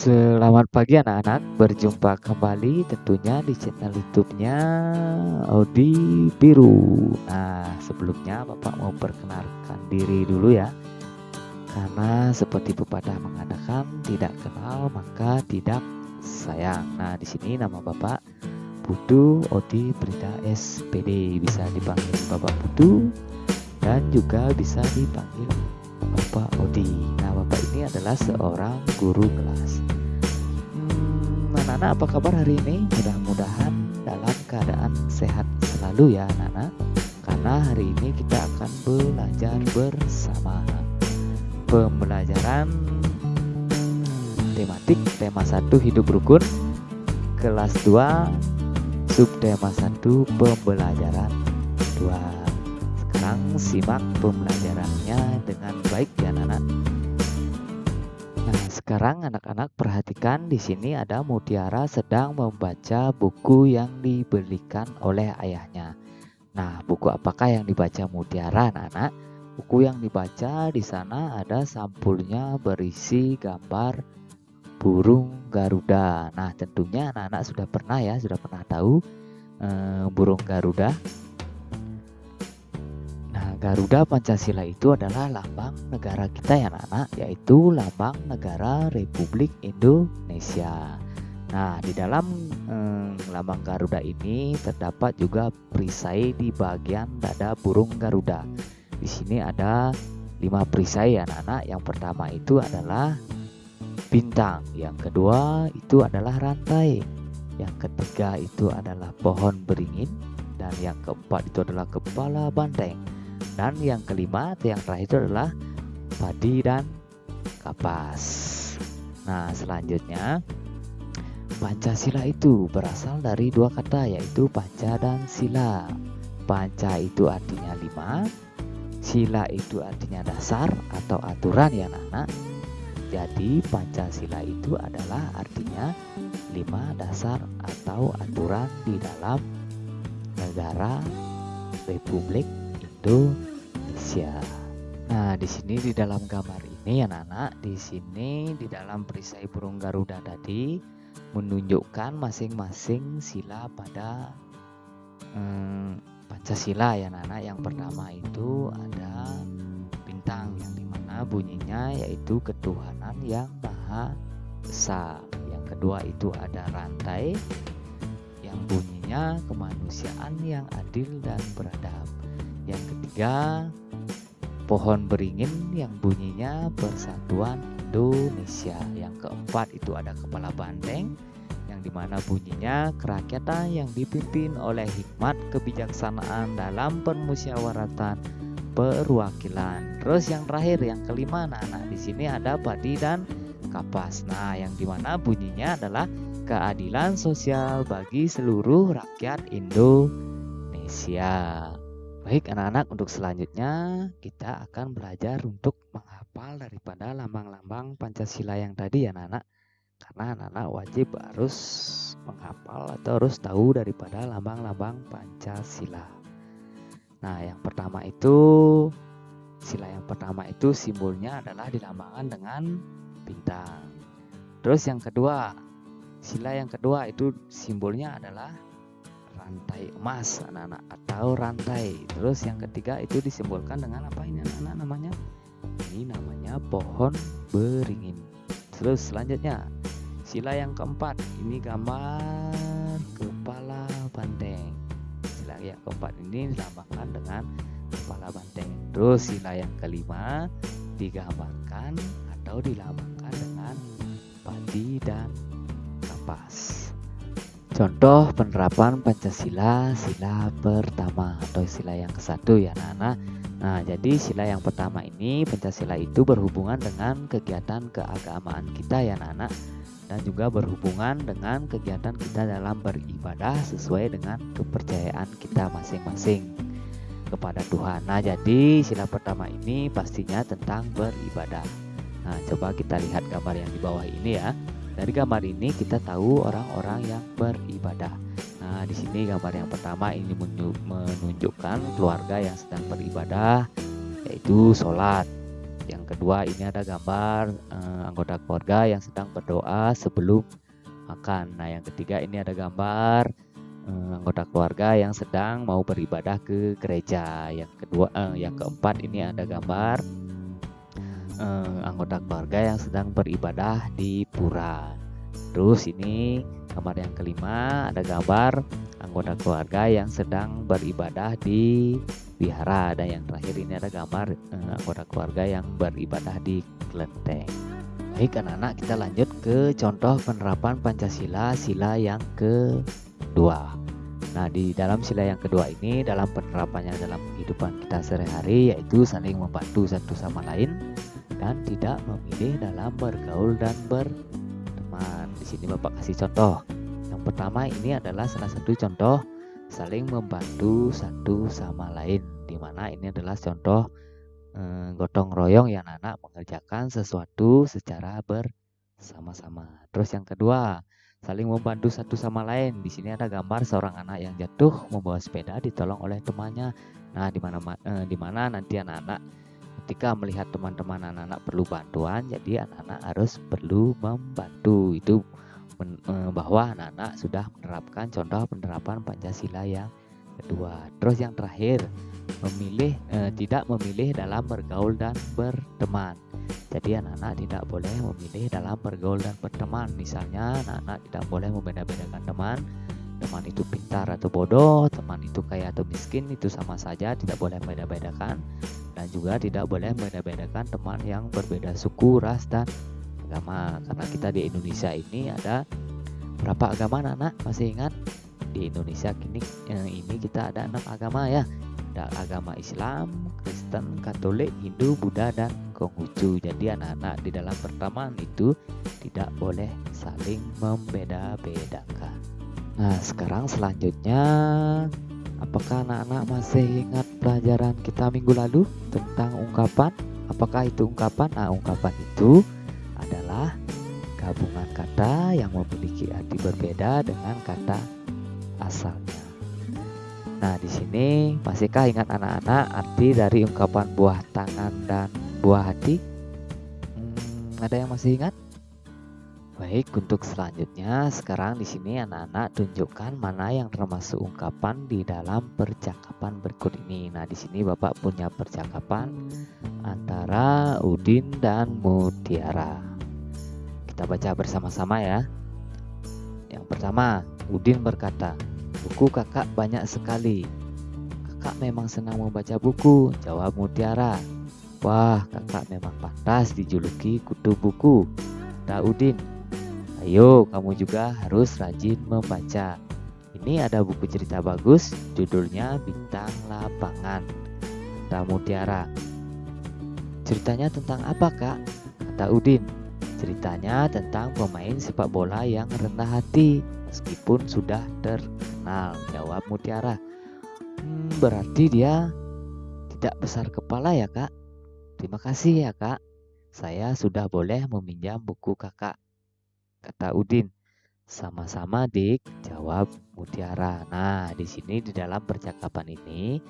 Selamat pagi anak-anak, berjumpa kembali tentunya di channel YouTube-nya Odi Biru. Nah, sebelumnya Bapak mau perkenalkan diri dulu ya. Karena seperti pepatah mengatakan tidak kenal maka tidak sayang. Nah, di sini nama Bapak Putu Odi Brita SPD, bisa dipanggil Bapak Putu dan juga bisa dipanggil Bapak Odi. Nah, Bapak ini adalah seorang guru kelas. Anak-anak, apa kabar hari ini? Mudah-mudahan dalam keadaan sehat selalu ya anak-anak. Karena hari ini kita akan belajar bersama. Pembelajaran tematik tema 1 hidup rukun, kelas 2 subtema 1 pembelajaran 2. Sekarang simak pembelajarannya dengan baik ya anak-anak. Nah, sekarang anak-anak perhatikan, di sini ada Mutiara sedang membaca buku yang dibelikan oleh ayahnya. Nah, buku apakah yang dibaca Mutiara anak-anak? Buku yang dibaca di sana ada sampulnya berisi gambar burung Garuda. Nah, tentunya anak-anak sudah pernah tahu burung Garuda. Garuda Pancasila itu adalah lambang negara kita ya anak-anak, yaitu lambang negara Republik Indonesia. Nah, di dalam lambang Garuda ini terdapat juga perisai di bagian dada burung Garuda. Di sini ada 5 perisai ya anak-anak. Yang pertama itu adalah bintang, yang kedua itu adalah rantai, yang ketiga itu adalah pohon beringin, dan yang keempat itu adalah kepala banteng. Dan yang kelima atau yang terakhir itu adalah padi dan kapas. Nah, selanjutnya Pancasila itu berasal dari 2 kata, yaitu panca dan sila. Panca itu artinya 5, sila itu artinya dasar atau aturan ya anak-anak. Jadi Pancasila itu adalah artinya 5 dasar atau aturan di dalam negara Republik Indonesia. Nah, di sini di dalam gambar ini anak-anak, di sini di dalam perisai burung Garuda tadi menunjukkan masing-masing sila pada Pancasila ya anak-anak. Yang pertama itu ada bintang, yang dimana bunyinya yaitu ketuhanan yang Maha Esa. Yang kedua itu ada rantai, yang bunyinya kemanusiaan yang adil dan beradab. Yang ketiga, pohon beringin, yang bunyinya persatuan Indonesia. Yang keempat itu ada kepala banteng, yang dimana bunyinya kerakyatan yang dipimpin oleh hikmat kebijaksanaan dalam permusyawaratan perwakilan. Terus yang terakhir, yang kelima anak-anak, di sini ada padi dan kapas. Nah, yang dimana bunyinya adalah keadilan sosial bagi seluruh rakyat Indonesia. Baik anak-anak, untuk selanjutnya kita akan belajar untuk menghafal daripada lambang-lambang Pancasila yang tadi ya anak-anak. Karena anak-anak wajib harus menghafal atau harus tahu daripada lambang-lambang Pancasila. Nah, yang pertama itu, sila yang pertama itu simbolnya adalah dilambangkan dengan bintang. Terus yang kedua, sila yang kedua itu simbolnya adalah rantai emas anak-anak atau rantai. Terus yang ketiga itu disimbolkan dengan apa ini anak-anak namanya? Ini namanya pohon beringin. Terus selanjutnya sila yang keempat, ini gambar kepala banteng. Sila yang keempat ini dilambangkan dengan kepala banteng. Terus sila yang kelima digambarkan atau dilambangkan dengan padi dan kapas. Contoh penerapan Pancasila sila pertama atau sila yang ke-1 ya anak-anak. Nah, jadi sila yang pertama ini, Pancasila itu berhubungan dengan kegiatan keagamaan kita ya anak-anak, dan juga berhubungan dengan kegiatan kita dalam beribadah sesuai dengan kepercayaan kita masing-masing. kepada Tuhan. Nah, jadi sila pertama ini pastinya tentang beribadah. Nah, coba kita lihat gambar yang di bawah ini ya. Dari gambar ini kita tahu orang-orang yang beribadah. Nah, di sini gambar yang pertama ini menunjukkan keluarga yang sedang beribadah, yaitu sholat. Yang kedua ini ada gambar anggota keluarga yang sedang berdoa sebelum makan. Nah, yang ketiga ini ada gambar anggota keluarga yang sedang mau beribadah ke gereja. Yang keempat ini ada gambar anggota keluarga yang sedang beribadah di pura. Terus ini gambar yang kelima ada gambar anggota keluarga yang sedang beribadah di wihara, dan yang terakhir ini ada gambar anggota keluarga yang beribadah di kelenteng. Baik anak-anak, kita lanjut ke contoh penerapan Pancasila sila yang kedua. Nah, di dalam sila yang kedua ini dalam penerapannya dalam kehidupan kita sehari-hari yaitu saling membantu satu sama lain dan tidak memilih dalam bergaul dan berteman. Di sini Bapak kasih contoh. Yang pertama ini adalah salah satu contoh saling membantu satu sama lain, di mana ini adalah contoh gotong royong yang anak mengerjakan sesuatu secara bersama-sama. Terus yang kedua, saling membantu satu sama lain. Di sini ada gambar seorang anak yang jatuh membawa sepeda ditolong oleh temannya. Nah, di mana nanti anak-anak ketika melihat teman-teman anak-anak perlu bantuan, jadi anak-anak harus perlu membantu. Itu bahwa anak-anak sudah menerapkan contoh penerapan Pancasila yang kedua. Terus yang terakhir, tidak memilih dalam bergaul dan berteman. Jadi anak-anak tidak boleh memilih dalam bergaul dan berteman. Misalnya anak-anak tidak boleh membeda-bedakan teman itu pintar atau bodoh, teman itu kaya atau miskin, itu sama saja, tidak boleh membeda-bedakan. Dan juga tidak boleh membeda-bedakan teman yang berbeda suku, ras, dan agama. Karena kita di Indonesia ini ada berapa agama anak-anak? Masih ingat? Di Indonesia ini kita ada 6 agama ya. Ada agama Islam, Kristen, Katolik, Hindu, Buddha, dan Konghucu. Jadi anak-anak di dalam pertemanan itu tidak boleh saling membeda-bedakan. Nah, sekarang selanjutnya, apakah anak-anak masih ingat pelajaran kita minggu lalu tentang ungkapan? Apakah itu ungkapan? Nah, ungkapan itu adalah gabungan kata yang memiliki arti berbeda dengan kata asalnya. Nah, di sini masihkah ingat anak-anak arti dari ungkapan buah tangan dan buah hati? Ada yang masih ingat? Baik, untuk selanjutnya sekarang di sini anak-anak tunjukkan mana yang termasuk ungkapan di dalam percakapan berikut ini. Nah, di sini Bapak punya percakapan antara Udin dan Mutiara. Kita baca bersama-sama ya. Yang pertama, Udin berkata, "Buku kakak banyak sekali." "Kakak memang senang membaca buku," jawab Mutiara. "Wah, kakak memang pantas dijuluki kutu buku," kata Udin. "Ayo, kamu juga harus rajin membaca. Ini ada buku cerita bagus, judulnya Bintang Lapangan," kata Mutiara. "Ceritanya tentang apa, Kak?" kata Udin. "Ceritanya tentang pemain sepak bola yang rendah hati, meskipun sudah terkenal," jawab Mutiara. "Berarti dia tidak besar kepala ya, Kak? Terima kasih ya, Kak. Saya sudah boleh meminjam buku kakak," kata Udin. "Sama-sama, Dik," jawab Mutiara. Nah, di sini di dalam percakapan ini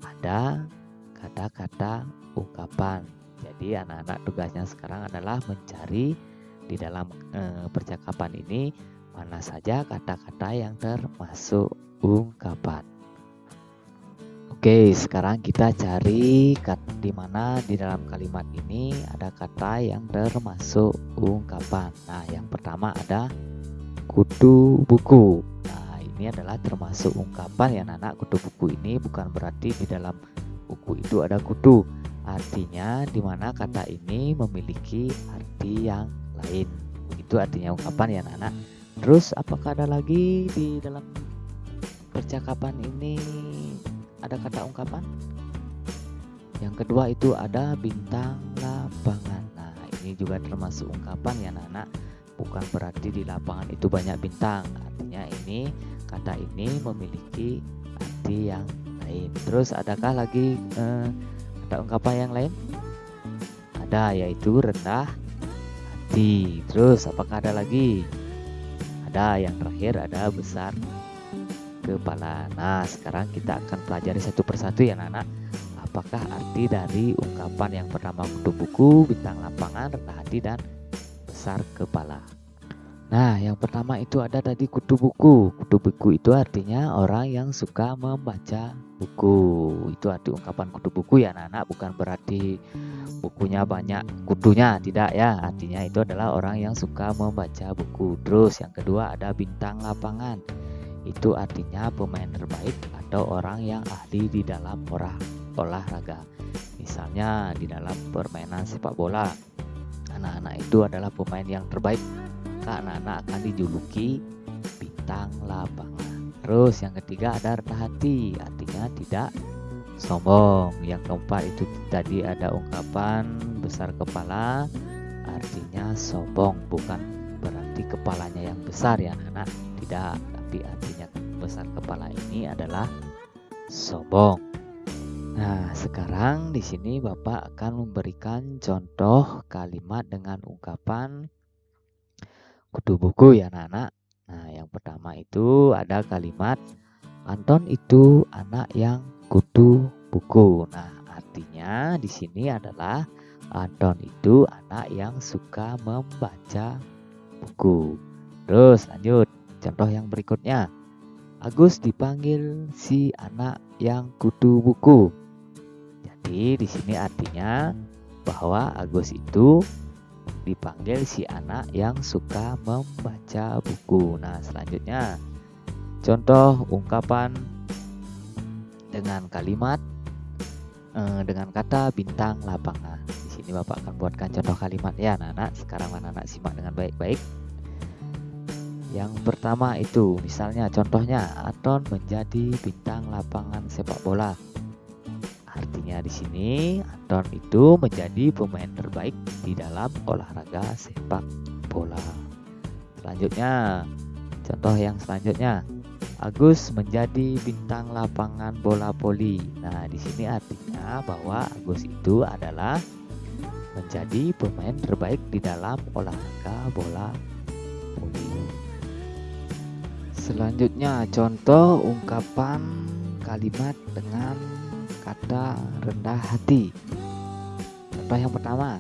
ada kata-kata ungkapan. Jadi anak-anak tugasnya sekarang adalah mencari di dalam percakapan ini mana saja kata-kata yang termasuk ungkapan. Oke, sekarang kita cari di mana di dalam kalimat ini ada kata yang termasuk ungkapan. Nah, yang pertama ada kutu buku. Nah, ini adalah termasuk ungkapan ya anak-anak. Kutu buku ini bukan berarti di dalam buku itu ada kutu. Artinya di mana kata ini memiliki arti yang lain. Begitu artinya ungkapan ya anak-anak. Terus apakah ada lagi di dalam percakapan ini ada kata ungkapan? Yang kedua itu ada bintang lapangan. Nah, ini juga termasuk ungkapan ya anak-anak. Bukan berarti di lapangan itu banyak bintang. Artinya ini kata ini memiliki arti yang lain. Terus adakah lagi ada ungkapan yang lain? Ada, yaitu rendah hati. Terus apakah ada lagi? Ada, yang terakhir ada besar kepala. Nah, sekarang kita akan pelajari satu persatu ya anak-anak. Apakah arti dari ungkapan yang pertama kutu buku, bintang lapangan, rendah hati, dan besar kepala? Nah, yang pertama itu ada tadi kutu buku. Kutu buku itu artinya orang yang suka membaca buku. Itu arti ungkapan kutu buku ya anak-anak, bukan berarti bukunya banyak kutunya, tidak ya. Artinya itu adalah orang yang suka membaca buku. Terus yang kedua ada bintang lapangan. Itu artinya pemain terbaik atau orang yang ahli di dalam olahraga. Misalnya di dalam permainan sepak bola, anak-anak itu adalah pemain yang terbaik, maka anak-anak akan dijuluki bintang lapangan. Terus yang ketiga ada rendah hati, artinya tidak sombong. Yang keempat itu tadi ada ungkapan besar kepala, artinya sombong, bukan berarti kepalanya yang besar ya anak-anak, tidak, tapi artinya besar kepala ini adalah sombong. Nah, sekarang di sini Bapak akan memberikan contoh kalimat dengan ungkapan kutu buku ya anak-anak. Nah, yang pertama itu ada kalimat Anton itu anak yang kutu buku. Nah, artinya di sini adalah Anton itu anak yang suka membaca buku. Terus lanjut, contoh yang berikutnya. Agus dipanggil si anak yang kutu buku. Jadi di sini artinya bahwa Agus itu dipanggil si anak yang suka membaca buku. Nah, selanjutnya contoh ungkapan dengan kalimat dengan kata bintang lapangan. Di sini Bapak akan buatkan contoh kalimat ya anak-anak. Sekarang anak-anak simak dengan baik-baik. Yang pertama itu misalnya contohnya Anton menjadi bintang lapangan sepak bola. Artinya di sini Anton itu menjadi pemain terbaik di dalam olahraga sepak bola. Selanjutnya, contoh yang selanjutnya, Agus menjadi bintang lapangan bola voli. Nah, di sini artinya bahwa Agus itu adalah menjadi pemain terbaik di dalam olahraga bola voli. Selanjutnya, contoh ungkapan kalimat dengan kata rendah hati. Contoh yang pertama,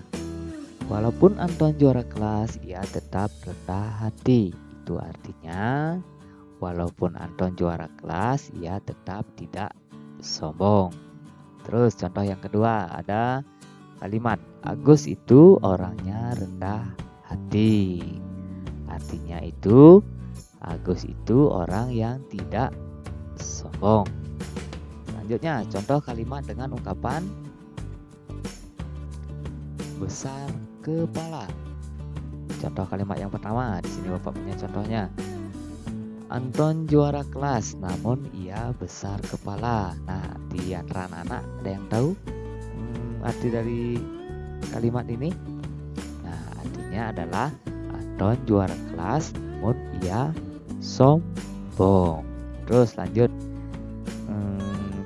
walaupun Anton juara kelas, ia tetap rendah hati. Itu artinya walaupun Anton juara kelas, ia tetap tidak sombong. Terus contoh yang kedua ada kalimat Agus itu orangnya rendah hati. Artinya itu Agus itu orang yang tidak sombong. Selanjutnya, contoh kalimat dengan ungkapan besar kepala. Contoh kalimat yang pertama, di sini Bapak punya contohnya. Anton juara kelas, namun ia besar kepala. Nah, di antara anak-anak ada yang tahu arti dari kalimat ini? Nah, artinya adalah Anton juara kelas, namun ia sombong. Terus lanjut.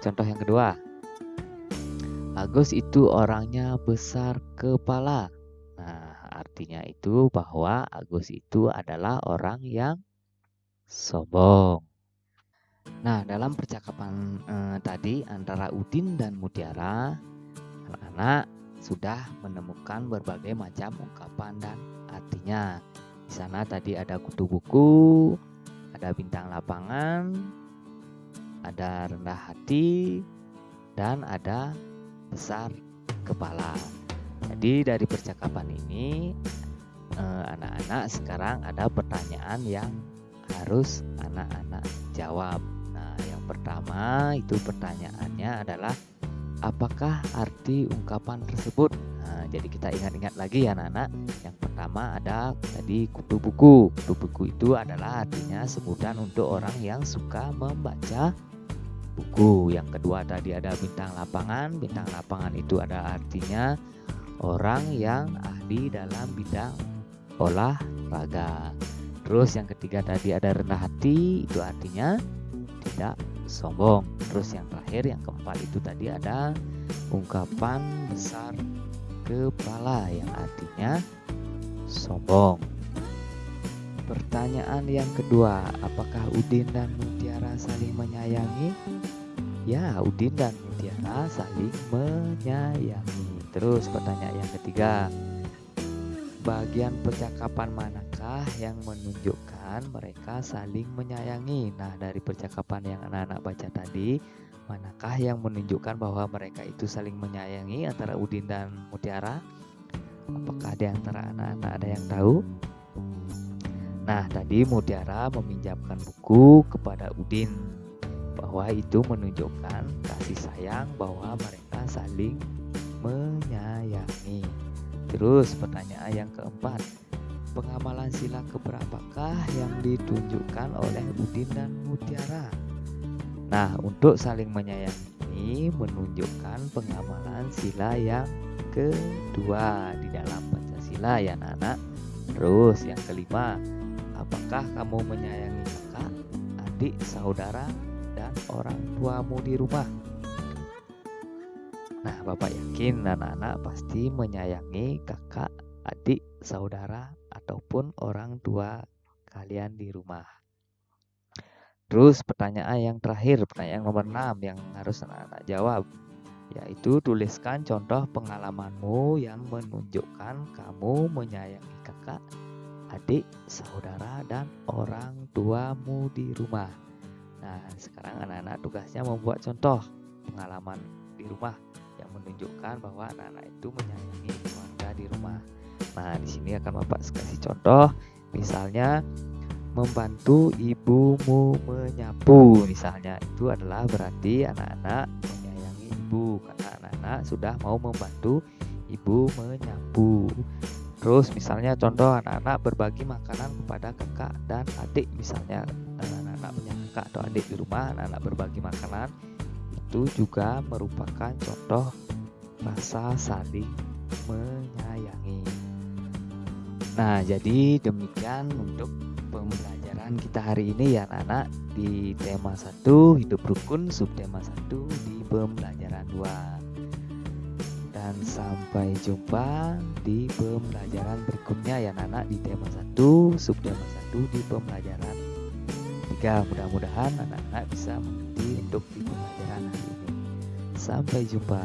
Contoh yang kedua, Agus itu orangnya besar kepala. Nah, artinya itu bahwa Agus itu adalah orang yang sombong. Nah, dalam percakapan tadi antara Udin dan Mutiara, anak-anak sudah menemukan berbagai macam ungkapan dan artinya. Di sana tadi ada kutu buku, ada bintang lapangan, ada rendah hati, dan ada besar kepala. Jadi dari percakapan ini anak-anak sekarang ada pertanyaan yang harus anak-anak jawab. Nah, yang pertama itu pertanyaannya adalah apakah arti ungkapan tersebut? Nah, jadi kita ingat-ingat lagi ya anak-anak. Yang pertama ada tadi kutu buku. Kutu buku itu adalah artinya sebutan untuk orang yang suka membaca buku. Yang kedua tadi ada bintang lapangan. Bintang lapangan itu ada artinya orang yang ahli dalam bidang olahraga. Terus yang ketiga tadi ada rendah hati, itu artinya tidak sombong. Terus yang terakhir, yang keempat itu tadi ada ungkapan besar kepala yang artinya sombong. Pertanyaan yang kedua, apakah Udin dan Mutiara saling menyayangi? Ya, Udin dan Mutiara saling menyayangi. Terus pertanyaan yang ketiga, bagian percakapan manakah yang menunjukkan mereka saling menyayangi? Nah, dari percakapan yang anak-anak baca tadi, manakah yang menunjukkan bahwa mereka itu saling menyayangi antara Udin dan Mutiara? Apakah di antara anak-anak ada yang tahu? Nah, tadi Mutiara meminjamkan buku kepada Udin, bahwa itu menunjukkan kasih sayang, bahwa mereka saling menyayangi. Terus pertanyaan yang keempat, pengamalan sila keberapakah yang ditunjukkan oleh Udin dan Mutiara? Nah, untuk saling menyayangi ini menunjukkan pengamalan sila yang kedua di dalam Pancasila ya anak-anak. Terus yang kelima, apakah kamu menyayangi kakak, adik, saudara, dan orang tuamu di rumah? Nah, Bapak yakin anak-anak pasti menyayangi kakak, adik, saudara, ataupun orang tua kalian di rumah. Terus pertanyaan yang terakhir, pertanyaan nomor 6 yang harus anak-anak jawab, yaitu tuliskan contoh pengalamanmu yang menunjukkan kamu menyayangi kakak, adik, saudara, dan orang tuamu di rumah. Nah, sekarang anak-anak tugasnya membuat contoh pengalaman di rumah yang menunjukkan bahwa anak-anak itu menyayangi keluarga di rumah. Nah, di sini akan Bapak kasih contoh, misalnya membantu ibumu menyapu. Misalnya itu adalah berarti anak-anak menyayangi ibu karena anak-anak sudah mau membantu ibu menyapu. Terus misalnya contoh anak-anak berbagi makanan kepada kakak dan adik, misalnya anak-anak punya kakak atau adik di rumah, anak-anak berbagi makanan, itu juga merupakan contoh rasa saling menyayangi. Nah, jadi demikian untuk pembelajaran kita hari ini ya anak-anak, di tema 1 hidup rukun, subtema 1 di pembelajaran 2. Dan sampai jumpa di pembelajaran berikutnya ya anak-anak, di tema 1 subtema 1 di pembelajaran 3. Mudah-mudahan anak-anak bisa mengerti untuk di pembelajaran hari ini. Sampai jumpa.